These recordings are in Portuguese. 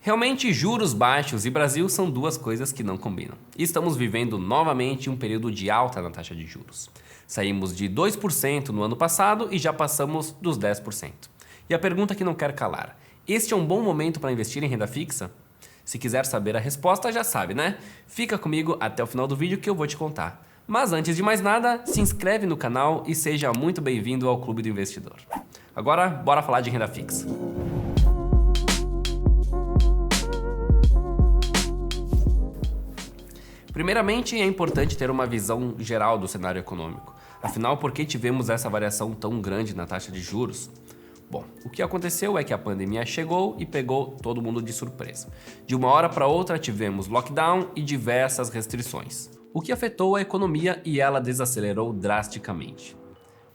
Realmente, juros baixos e Brasil são duas coisas que não combinam. E estamos vivendo novamente um período de alta na taxa de juros. Saímos de 2% no ano passado e já passamos dos 10%. E a pergunta que não quer calar: este é um bom momento para investir em renda fixa? Se quiser saber a resposta, já sabe, né? Fica comigo até o final do vídeo que eu vou te contar. Mas antes de mais nada, se inscreve no canal e seja muito bem-vindo ao Clube do Investidor. Agora, bora falar de renda fixa. Primeiramente, é importante ter uma visão geral do cenário econômico. Afinal, por que tivemos essa variação tão grande na taxa de juros? Bom, o que aconteceu é que a pandemia chegou e pegou todo mundo de surpresa. De uma hora para outra, tivemos lockdown e diversas restrições, o que afetou a economia e ela desacelerou drasticamente.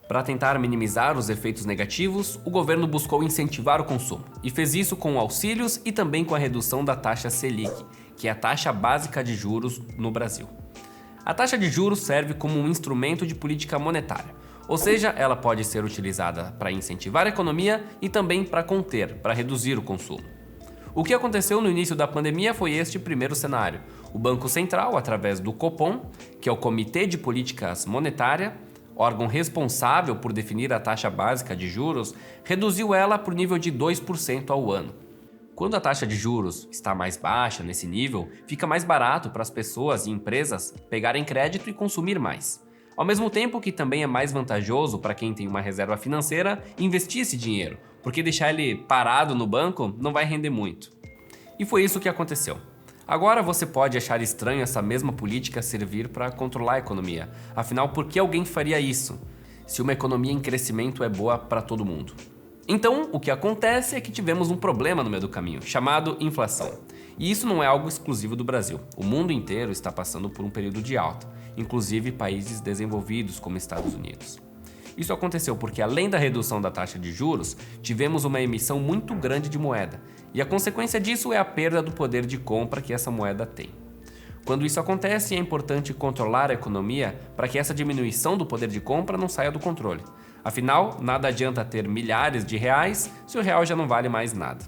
Para tentar minimizar os efeitos negativos, o governo buscou incentivar o consumo e fez isso com auxílios e também com a redução da taxa Selic, que é a taxa básica de juros no Brasil. A taxa de juros serve como um instrumento de política monetária, ou seja, ela pode ser utilizada para incentivar a economia e também para conter, para reduzir o consumo. O que aconteceu no início da pandemia foi este primeiro cenário. O Banco Central, através do Copom, que é o Comitê de Políticas Monetárias, órgão responsável por definir a taxa básica de juros, reduziu ela para o nível de 2% ao ano. Quando a taxa de juros está mais baixa nesse nível, fica mais barato para as pessoas e empresas pegarem crédito e consumir mais. Ao mesmo tempo que também é mais vantajoso para quem tem uma reserva financeira investir esse dinheiro, porque deixar ele parado no banco não vai render muito. E foi isso que aconteceu. Agora você pode achar estranho essa mesma política servir para controlar a economia. Afinal, por que alguém faria isso? Se uma economia em crescimento é boa para todo mundo. Então, o que acontece é que tivemos um problema no meio do caminho, chamado inflação. E isso não é algo exclusivo do Brasil. O mundo inteiro está passando por um período de alta, inclusive países desenvolvidos como Estados Unidos. Isso aconteceu porque, além da redução da taxa de juros, tivemos uma emissão muito grande de moeda, e a consequência disso é a perda do poder de compra que essa moeda tem. Quando isso acontece, é importante controlar a economia para que essa diminuição do poder de compra não saia do controle. Afinal, nada adianta ter milhares de reais se o real já não vale mais nada.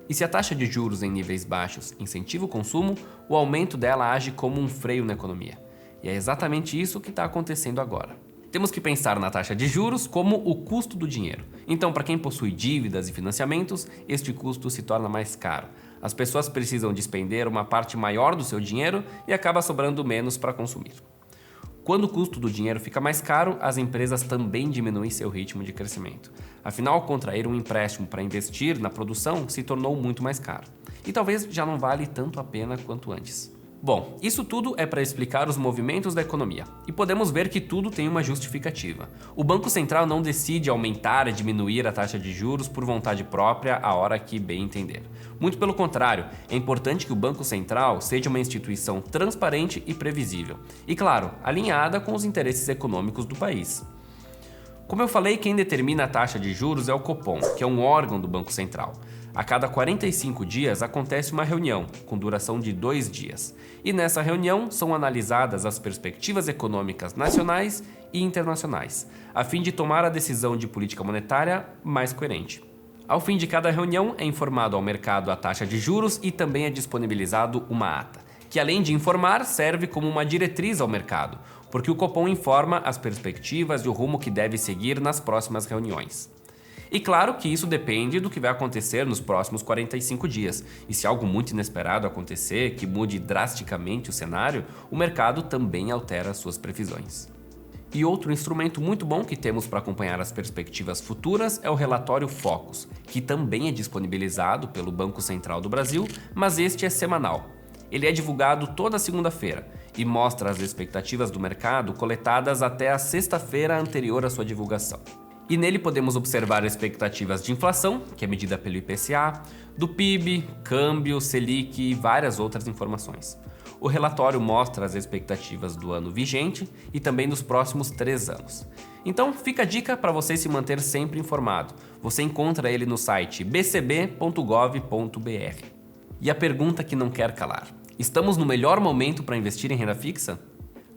E se a taxa de juros em níveis baixos incentiva o consumo, o aumento dela age como um freio na economia. E é exatamente isso que está acontecendo agora. Temos que pensar na taxa de juros como o custo do dinheiro. Então, para quem possui dívidas e financiamentos, este custo se torna mais caro. As pessoas precisam despender uma parte maior do seu dinheiro e acaba sobrando menos para consumir. Quando o custo do dinheiro fica mais caro, as empresas também diminuem seu ritmo de crescimento. Afinal, contrair um empréstimo para investir na produção se tornou muito mais caro. E talvez já não vale tanto a pena quanto antes. Bom, isso tudo é para explicar os movimentos da economia, e podemos ver que tudo tem uma justificativa. O Banco Central não decide aumentar e diminuir a taxa de juros por vontade própria a hora que bem entender. Muito pelo contrário, é importante que o Banco Central seja uma instituição transparente e previsível, e claro, alinhada com os interesses econômicos do país. Como eu falei, quem determina a taxa de juros é o Copom, que é um órgão do Banco Central. A cada 45 dias acontece uma reunião, com duração de 2 dias. E nessa reunião são analisadas as perspectivas econômicas nacionais e internacionais, a fim de tomar a decisão de política monetária mais coerente. Ao fim de cada reunião é informado ao mercado a taxa de juros e também é disponibilizado uma ata, que além de informar, serve como uma diretriz ao mercado, porque o Copom informa as perspectivas e o rumo que deve seguir nas próximas reuniões. E claro que isso depende do que vai acontecer nos próximos 45 dias. E se algo muito inesperado acontecer, que mude drasticamente o cenário, o mercado também altera suas previsões. E outro instrumento muito bom que temos para acompanhar as perspectivas futuras é o relatório Focus, que também é disponibilizado pelo Banco Central do Brasil, mas este é semanal. Ele é divulgado toda segunda-feira e mostra as expectativas do mercado coletadas até a sexta-feira anterior à sua divulgação. E nele podemos observar expectativas de inflação, que é medida pelo IPCA, do PIB, câmbio, Selic e várias outras informações. O relatório mostra as expectativas do ano vigente e também dos próximos 3 anos. Então fica a dica para você se manter sempre informado. Você encontra ele no site bcb.gov.br. E a pergunta que não quer calar: estamos no melhor momento para investir em renda fixa?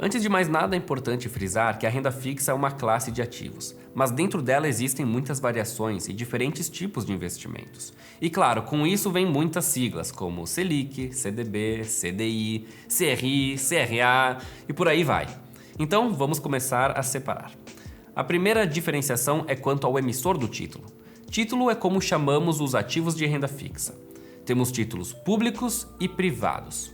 Antes de mais nada, é importante frisar que a renda fixa é uma classe de ativos, mas dentro dela existem muitas variações e diferentes tipos de investimentos. E claro, com isso vem muitas siglas como Selic, CDB, CDI, CRI, CRA e por aí vai. Então vamos começar a separar. A primeira diferenciação é quanto ao emissor do título. Título é como chamamos os ativos de renda fixa. Temos títulos públicos e privados.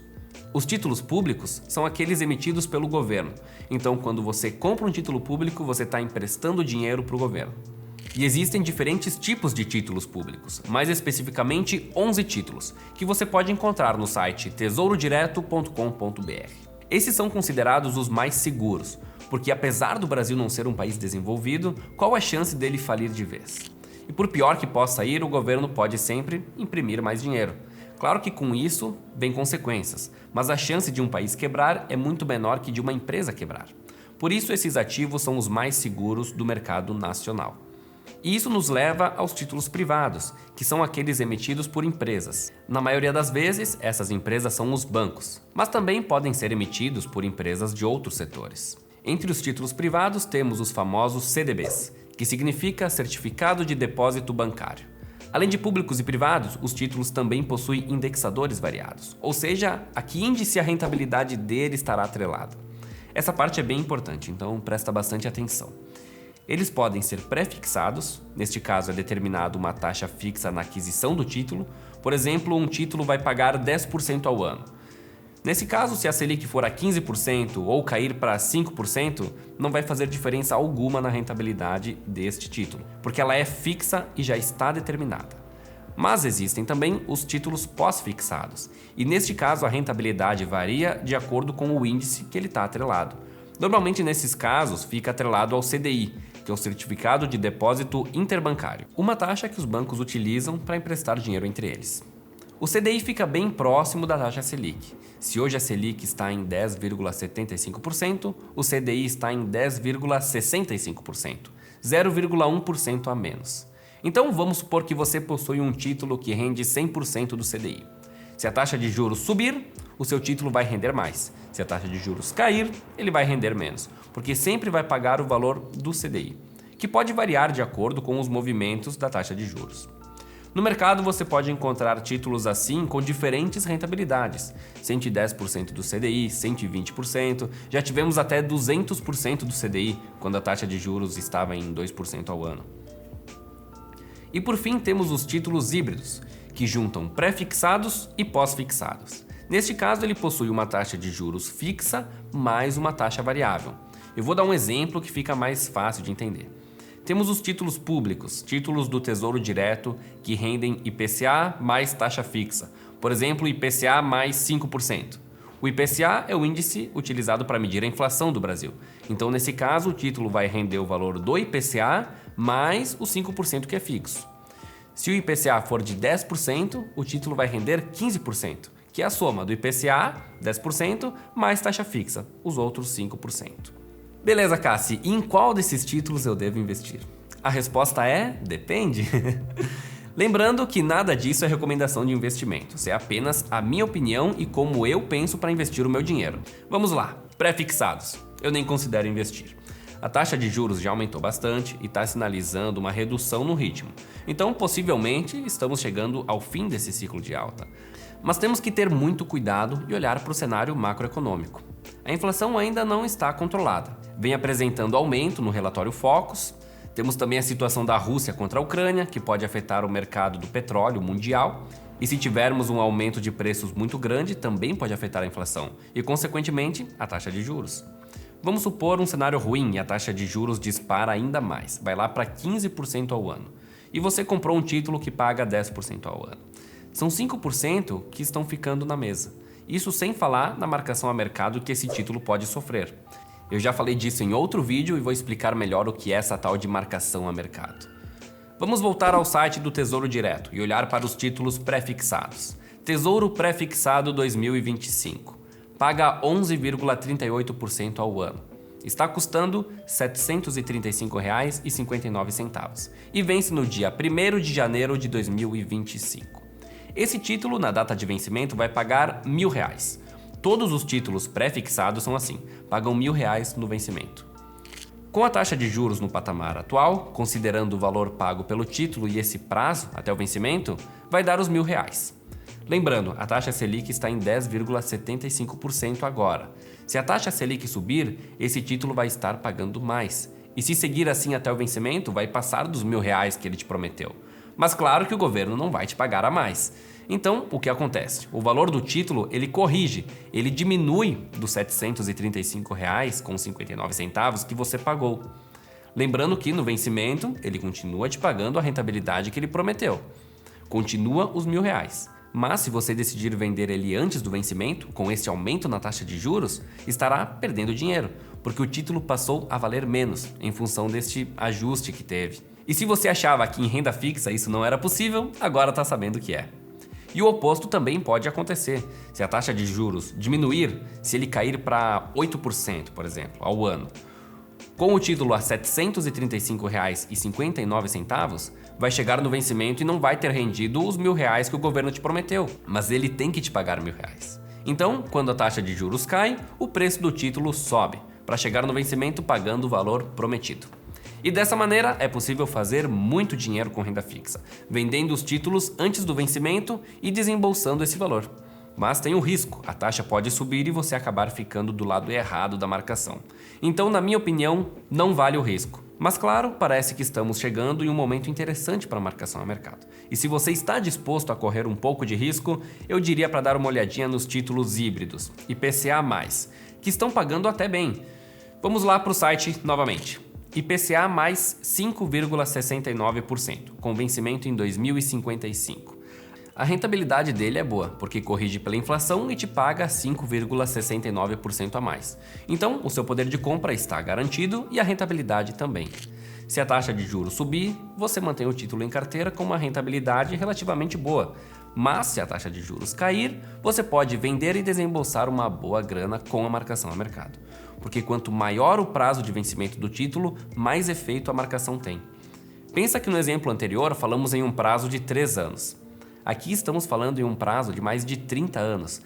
Os títulos públicos são aqueles emitidos pelo governo. Então, quando você compra um título público, você está emprestando dinheiro para o governo. E existem diferentes tipos de títulos públicos, mais especificamente 11 títulos, que você pode encontrar no site tesourodireto.com.br. Esses são considerados os mais seguros, porque apesar do Brasil não ser um país desenvolvido, qual a chance dele falir de vez? E por pior que possa ir, o governo pode sempre imprimir mais dinheiro. Claro que com isso vem consequências, mas a chance de um país quebrar é muito menor que de uma empresa quebrar. Por isso, esses ativos são os mais seguros do mercado nacional. E isso nos leva aos títulos privados, que são aqueles emitidos por empresas. Na maioria das vezes, essas empresas são os bancos, mas também podem ser emitidos por empresas de outros setores. Entre os títulos privados temos os famosos CDBs, que significa Certificado de Depósito Bancário. Além de públicos e privados, os títulos também possuem indexadores variados, ou seja, a que índice a rentabilidade dele estará atrelada. Essa parte é bem importante, então presta bastante atenção. Eles podem ser pré-fixados, neste caso é determinado uma taxa fixa na aquisição do título, por exemplo, um título vai pagar 10% ao ano. Nesse caso, se a Selic for a 15% ou cair para 5%, não vai fazer diferença alguma na rentabilidade deste título, porque ela é fixa e já está determinada. Mas existem também os títulos pós-fixados, e neste caso a rentabilidade varia de acordo com o índice que ele está atrelado. Normalmente nesses casos fica atrelado ao CDI, que é o Certificado de Depósito Interbancário, uma taxa que os bancos utilizam para emprestar dinheiro entre eles. O CDI fica bem próximo da taxa Selic. Se hoje a Selic está em 10,75%, o CDI está em 10,65%, 0,1% a menos. Então vamos supor que você possui um título que rende 100% do CDI. Se a taxa de juros subir, o seu título vai render mais. Se a taxa de juros cair, ele vai render menos, porque sempre vai pagar o valor do CDI, que pode variar de acordo com os movimentos da taxa de juros. No mercado você pode encontrar títulos assim com diferentes rentabilidades, 110% do CDI, 120%, já tivemos até 200% do CDI quando a taxa de juros estava em 2% ao ano. E por fim temos os títulos híbridos, que juntam pré-fixados e pós-fixados. Neste caso ele possui uma taxa de juros fixa mais uma taxa variável. Eu vou dar um exemplo que fica mais fácil de entender. Temos os títulos públicos, títulos do Tesouro Direto, que rendem IPCA mais taxa fixa. Por exemplo, IPCA mais 5%. O IPCA é o índice utilizado para medir a inflação do Brasil. Então, nesse caso, o título vai render o valor do IPCA mais os 5% que é fixo. Se o IPCA for de 10%, o título vai render 15%, que é a soma do IPCA, 10%, mais taxa fixa, os outros 5%. Beleza, Cassi, e em qual desses títulos eu devo investir? A resposta é: depende. Lembrando que nada disso é recomendação de investimentos, é apenas a minha opinião e como eu penso para investir o meu dinheiro. Vamos lá, pré-fixados. Eu nem considero investir. A taxa de juros já aumentou bastante e está sinalizando uma redução no ritmo. Então, possivelmente, estamos chegando ao fim desse ciclo de alta. Mas temos que ter muito cuidado e olhar para o cenário macroeconômico. A inflação ainda não está controlada. Vem apresentando aumento no relatório Focus. Temos também a situação da Rússia contra a Ucrânia, que pode afetar o mercado do petróleo mundial. E se tivermos um aumento de preços muito grande, também pode afetar a inflação e, consequentemente, a taxa de juros. Vamos supor um cenário ruim e a taxa de juros dispara ainda mais, vai lá para 15% ao ano. E você comprou um título que paga 10% ao ano. São 5% que estão ficando na mesa. Isso sem falar na marcação a mercado que esse título pode sofrer. Eu já falei disso em outro vídeo e vou explicar melhor o que é essa tal de marcação a mercado. Vamos voltar ao site do Tesouro Direto e olhar para os títulos pré-fixados. Tesouro Pré-Fixado 2025. Paga 11,38% ao ano. Está custando R$ 735,59 e vence no dia 1º de janeiro de 2025. Esse título, na data de vencimento, vai pagar R$ 1.000. todos os títulos pré-fixados são assim, pagam R$1.000 no vencimento. Com a taxa de juros no patamar atual, considerando o valor pago pelo título e esse prazo até o vencimento, vai dar os R$1.000. Lembrando, a taxa Selic está em 10,75% agora. Se a taxa Selic subir, esse título vai estar pagando mais. E se seguir assim até o vencimento, vai passar dos R$1.000 que ele te prometeu. Mas claro que o governo não vai te pagar a mais. Então, o que acontece? O valor do título, ele corrige, ele diminui dos R$ 735,59 que você pagou. Lembrando que no vencimento, ele continua te pagando a rentabilidade que ele prometeu. Continua os R$1.000. Mas se você decidir vender ele antes do vencimento, com esse aumento na taxa de juros, estará perdendo dinheiro, porque o título passou a valer menos em função deste ajuste que teve. E se você achava que em renda fixa isso não era possível, agora está sabendo que é. E o oposto também pode acontecer. Se a taxa de juros diminuir, se ele cair para 8%, por exemplo, ao ano, com o título a R$ 735,59, vai chegar no vencimento e não vai ter rendido os R$1.000 que o governo te prometeu, mas ele tem que te pagar R$1.000. Então, quando a taxa de juros cai, o preço do título sobe, para chegar no vencimento pagando o valor prometido. E dessa maneira é possível fazer muito dinheiro com renda fixa, vendendo os títulos antes do vencimento e desembolsando esse valor. Mas tem um risco, a taxa pode subir e você acabar ficando do lado errado da marcação. Então, na minha opinião, não vale o risco. Mas claro, parece que estamos chegando em um momento interessante para a marcação a mercado. E se você está disposto a correr um pouco de risco, eu diria para dar uma olhadinha nos títulos híbridos, IPCA+, que estão pagando até bem. Vamos lá para o site novamente. IPCA mais 5,69%, com vencimento em 2055. A rentabilidade dele é boa, porque corrige pela inflação e te paga 5,69% a mais. Então, o seu poder de compra está garantido e a rentabilidade também. Se a taxa de juros subir, você mantém o título em carteira com uma rentabilidade relativamente boa. Mas se a taxa de juros cair, você pode vender e desembolsar uma boa grana com a marcação a mercado. Porque quanto maior o prazo de vencimento do título, mais efeito a marcação tem. Pensa que no exemplo anterior falamos em um prazo de 3 anos. Aqui estamos falando em um prazo de mais de 30 anos.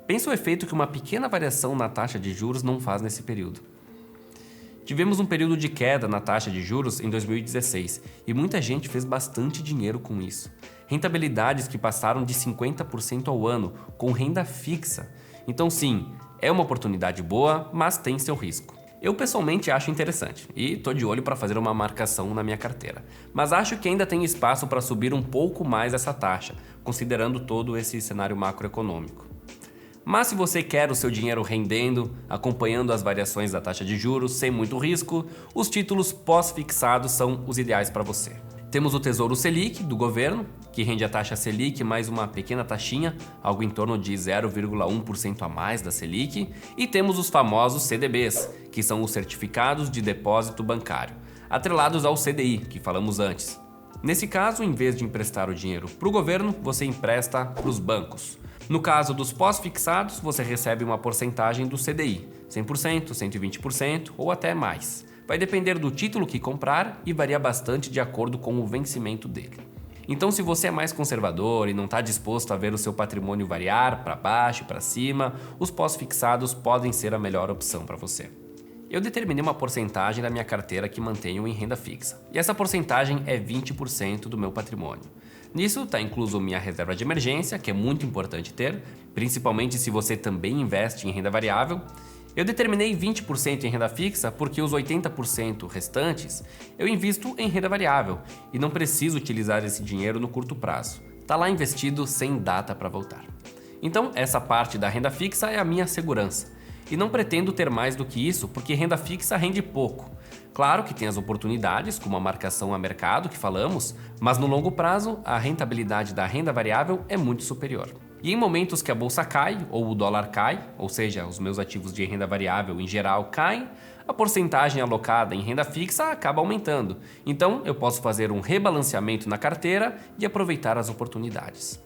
Pensa o efeito que uma pequena variação na taxa de juros não faz nesse período. Tivemos um período de queda na taxa de juros em 2016 e muita gente fez bastante dinheiro com isso. Rentabilidades que passaram de 50% ao ano, com renda fixa. Então sim, é uma oportunidade boa, mas tem seu risco. Eu pessoalmente acho interessante e estou de olho para fazer uma marcação na minha carteira. Mas acho que ainda tem espaço para subir um pouco mais essa taxa, considerando todo esse cenário macroeconômico. Mas se você quer o seu dinheiro rendendo, acompanhando as variações da taxa de juros sem muito risco, os títulos pós-fixados são os ideais para você. Temos o Tesouro Selic, do governo, que rende a taxa Selic mais uma pequena taxinha, algo em torno de 0,1% a mais da Selic, e temos os famosos CDBs, que são os certificados de depósito bancário, atrelados ao CDI, que falamos antes. Nesse caso, em vez de emprestar o dinheiro para o governo, você empresta para os bancos. No caso dos pós-fixados, você recebe uma porcentagem do CDI, 100%, 120% ou até mais. Vai depender do título que comprar e varia bastante de acordo com o vencimento dele. Então, se você é mais conservador e não está disposto a ver o seu patrimônio variar para baixo e para cima, os pós-fixados podem ser a melhor opção para você. Eu determinei uma porcentagem da minha carteira que mantenho em renda fixa, e essa porcentagem é 20% do meu patrimônio. Nisso está incluso minha reserva de emergência, que é muito importante ter, principalmente se você também investe em renda variável. Eu determinei 20% em renda fixa porque os 80% restantes eu invisto em renda variável e não preciso utilizar esse dinheiro no curto prazo. Está lá investido sem data para voltar. Então, essa parte da renda fixa é a minha segurança. E não pretendo ter mais do que isso porque renda fixa rende pouco. Claro que tem as oportunidades, como a marcação a mercado que falamos, mas no longo prazo a rentabilidade da renda variável é muito superior. E em momentos que a bolsa cai ou o dólar cai, ou seja, os meus ativos de renda variável em geral caem, a porcentagem alocada em renda fixa acaba aumentando. Então eu posso fazer um rebalanceamento na carteira e aproveitar as oportunidades.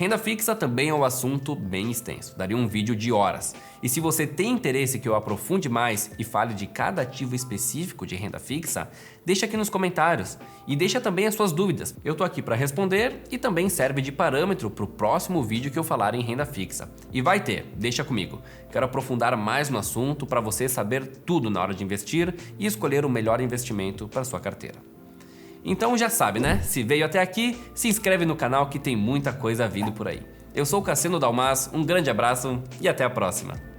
Renda fixa também é um assunto bem extenso, daria um vídeo de horas. E se você tem interesse que eu aprofunde mais e fale de cada ativo específico de renda fixa, deixa aqui nos comentários e deixa também as suas dúvidas. Eu tô aqui para responder e também serve de parâmetro para o próximo vídeo que eu falar em renda fixa. E vai ter, deixa comigo. Quero aprofundar mais no assunto para você saber tudo na hora de investir e escolher o melhor investimento para sua carteira. Então já sabe, né? Se veio até aqui, se inscreve no canal que tem muita coisa vindo por aí. Eu sou o Cassino Dalmas, um grande abraço e até a próxima.